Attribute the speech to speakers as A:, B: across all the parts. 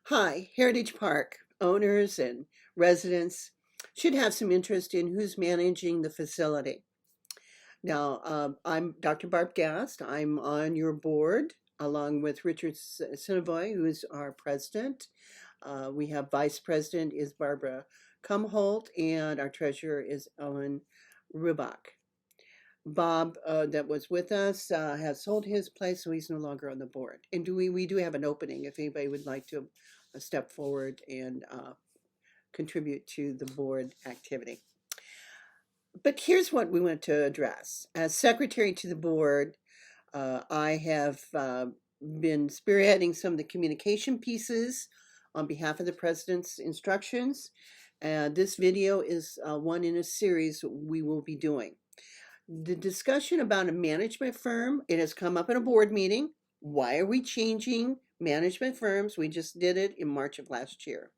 A: Hi, Heritage Park owners and residents should have some interest in who's managing the facility. Now, I'm Dr. Barb Gast. I'm on your board along with Richard Sinovoy, who is our president. We have vice president is Barbara Kumholt, and our treasurer is Ellen Rubach. Bob, that was with us, has sold his place, so he's no longer on the board. And we do have an opening if anybody would like to step forward and contribute to the board activity. But here's what we want to address. As secretary to the board, I have been spearheading some of the communication pieces on behalf of the president's instructions. This video is one in a series we will be doing. The discussion about a management firm, it has come up in a board meeting. Why are we changing management firms? We just did it in March of last year.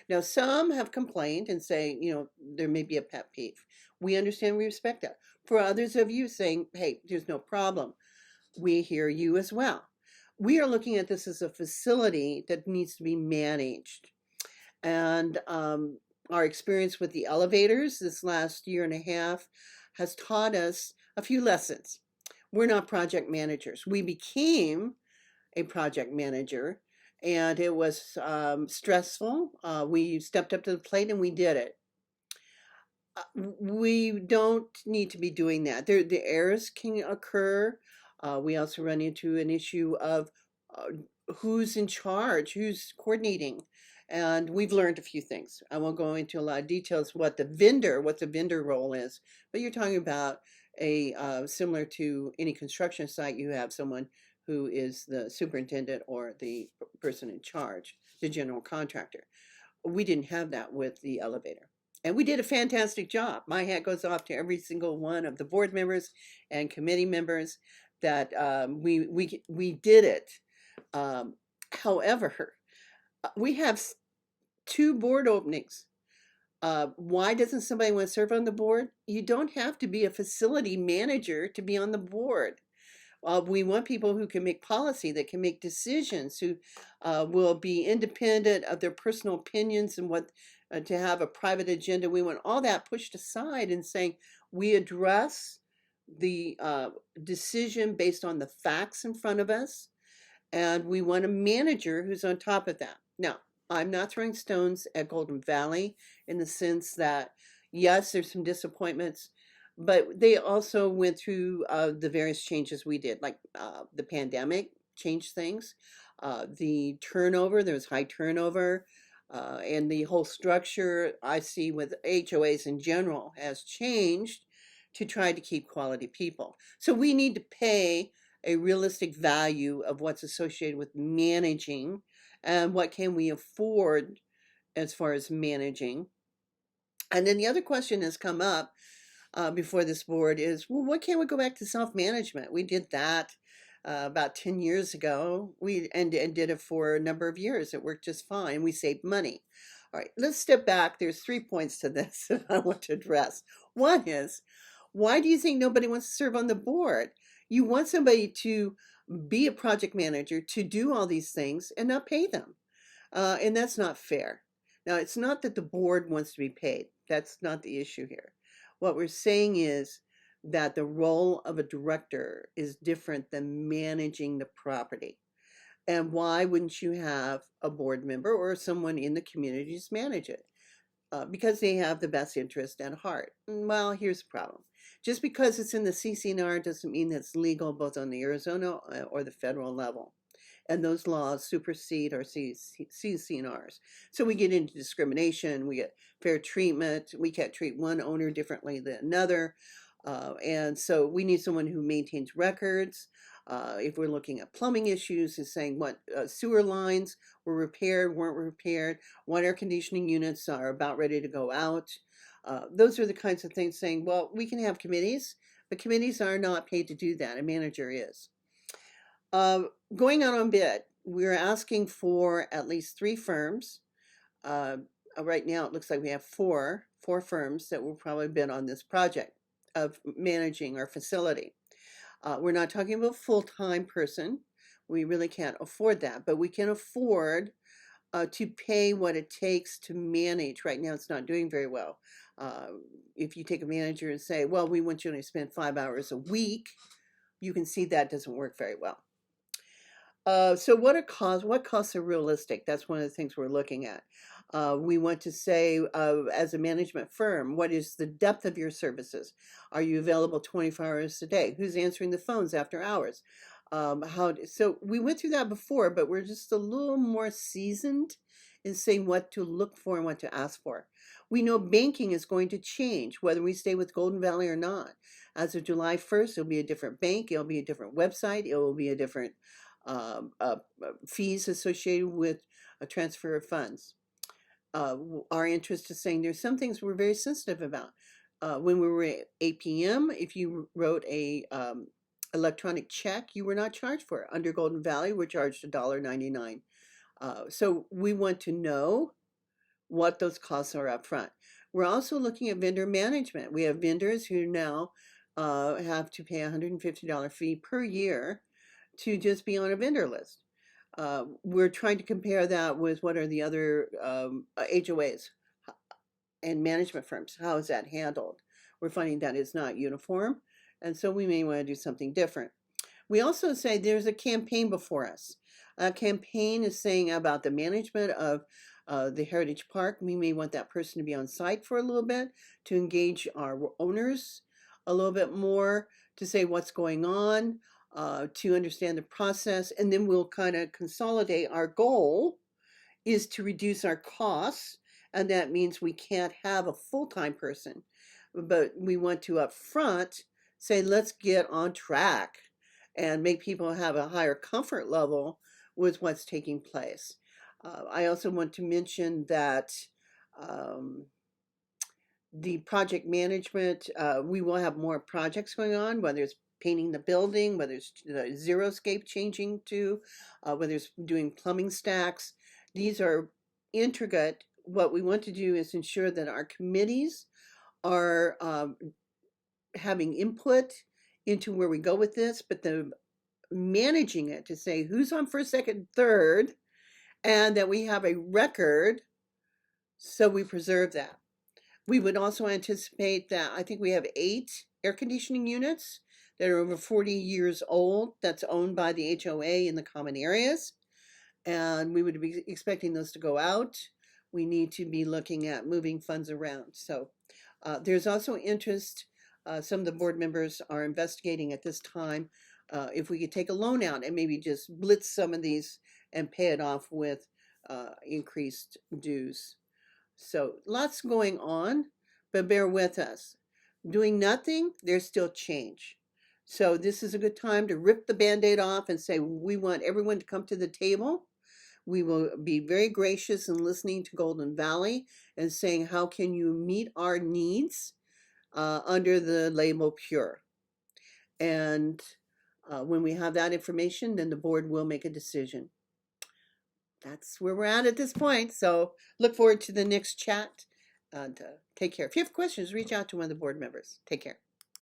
A: Now, some have complained and say, there may be a pet peeve. We understand, we respect that. For others of you saying, hey, there's no problem. We hear you as well. We are looking at this as a facility that needs to be managed. And our experience with the elevators this last year and a half has taught us a few lessons. We're not project managers. We became a project manager, and it was stressful. We stepped up to the plate and we did it. We don't need to be doing that. The errors can occur. We also run into an issue of who's in charge, who's coordinating. And we've learned a few things. I won't go into a lot of details what the vendor role is, but you're talking about a similar to any construction site, you have someone who is the superintendent or the person in charge, the general contractor. We didn't have that with the elevator. And we did a fantastic job. My hat goes off to every single one of the board members and committee members that we did it. However, we have two board openings. Why doesn't somebody want to serve on the board? You don't have to be a facility manager to be on the board. We want people who can make policy, that can make decisions, who will be independent of their personal opinions and what to have a private agenda. We want all that pushed aside and saying we address the decision based on the facts in front of us, and we want a manager who's on top of that. Now, I'm not throwing stones at Golden Valley in the sense that, yes, there's some disappointments, but they also went through the various changes we did, like the pandemic changed things. The turnover, there was high turnover, and the whole structure I see with HOAs in general has changed to try to keep quality people. So we need to pay a realistic value of what's associated with managing and what can we afford as far as managing. And then the other question has come up before this board is, well, why can't we go back to self-management? We did that about 10 years ago. We did it for a number of years. It worked just fine. We saved money. All right, let's step back. There's 3 points to this that I want to address. One is, why do you think nobody wants to serve on the board? You want somebody to be a project manager, to do all these things and not pay them. And that's not fair. Now, it's not that the board wants to be paid. That's not the issue here. What we're saying is that the role of a director is different than managing the property. And why wouldn't you have a board member or someone in the community just manage it? Because they have the best interest at heart. Well, here's the problem. Just because it's in the CCNR doesn't mean that it's legal both on the Arizona or the federal level. And those laws supersede our CCNRs. So we get into discrimination, we get fair treatment, we can't treat one owner differently than another. And so we need someone who maintains records. If we're looking at plumbing issues, is saying what sewer lines were repaired, weren't repaired, what air conditioning units are about ready to go out. Those are the kinds of things saying, well, we can have committees, but committees are not paid to do that. A manager is. Going out on bid, we're asking for at least 3 firms. Right now, it looks like we have four firms that will probably bid on this project of managing our facility. We're not talking about a full-time person. We really can't afford that, but we can afford to pay what it takes to manage. Right now, it's not doing very well. Uh, if you take a manager and say, well, we want you to spend 5 hours a week, you can see that doesn't work very well. So what are costs? What costs are realistic? That's one of the things we're looking at. We want to say, as a management firm, what is the depth of your services? Are you available 24 hours a day? Who's answering the phones after hours? So we went through that before, but we're just a little more seasoned in saying what to look for and what to ask for. We know banking is going to change, whether we stay with Golden Valley or not. As of July 1st, it'll be a different bank, it'll be a different website, it will be a different fees associated with a transfer of funds. Our interest is saying there's some things we're very sensitive about. When we were at APM, if you wrote a electronic check, you were not charged for it. Under Golden Valley, we're charged $1.99. So we want to know what those costs are up front. We're also looking at vendor management. We have vendors who now have to pay a $150 fee per year to just be on a vendor list. We're trying to compare that with what are the other HOAs and management firms. How is that handled? We're finding that it's not uniform, and so we may want to do something different. We also say there's a campaign before us. A campaign is saying about the management of the Heritage Park. We may want that person to be on site for a little bit to engage our owners a little bit more, to say what's going on, to understand the process, and then we'll kind of consolidate. Our goal is to reduce our costs, and that means we can't have a full-time person, but we want to up front say, let's get on track and make people have a higher comfort level with what's taking place. I also want to mention that the project management, we will have more projects going on, whether it's painting the building, whether it's xeriscape changing to, whether it's doing plumbing stacks. These are intricate. What we want to do is ensure that our committees are having input into where we go with this, but the managing it to say who's on first, second, third, and that we have a record so we preserve that. We would also anticipate that I think we have 8 air conditioning units that are over 40 years old that's owned by the HOA in the common areas, and we would be expecting those to go out. We need to be looking at moving funds around. So there's also interest. Some of the board members are investigating at this time if we could take a loan out and maybe just blitz some of these and pay it off with increased dues. So lots going on, but bear with us. Doing nothing, there's still change. So this is a good time to rip the Band-Aid off and say, we want everyone to come to the table. We will be very gracious in listening to Golden Valley and saying, how can you meet our needs under the label pure? And when we have that information, then the board will make a decision. That's where we're at this point. So look forward to the next chat, and take care. If you have questions, reach out to one of the board members. Take care.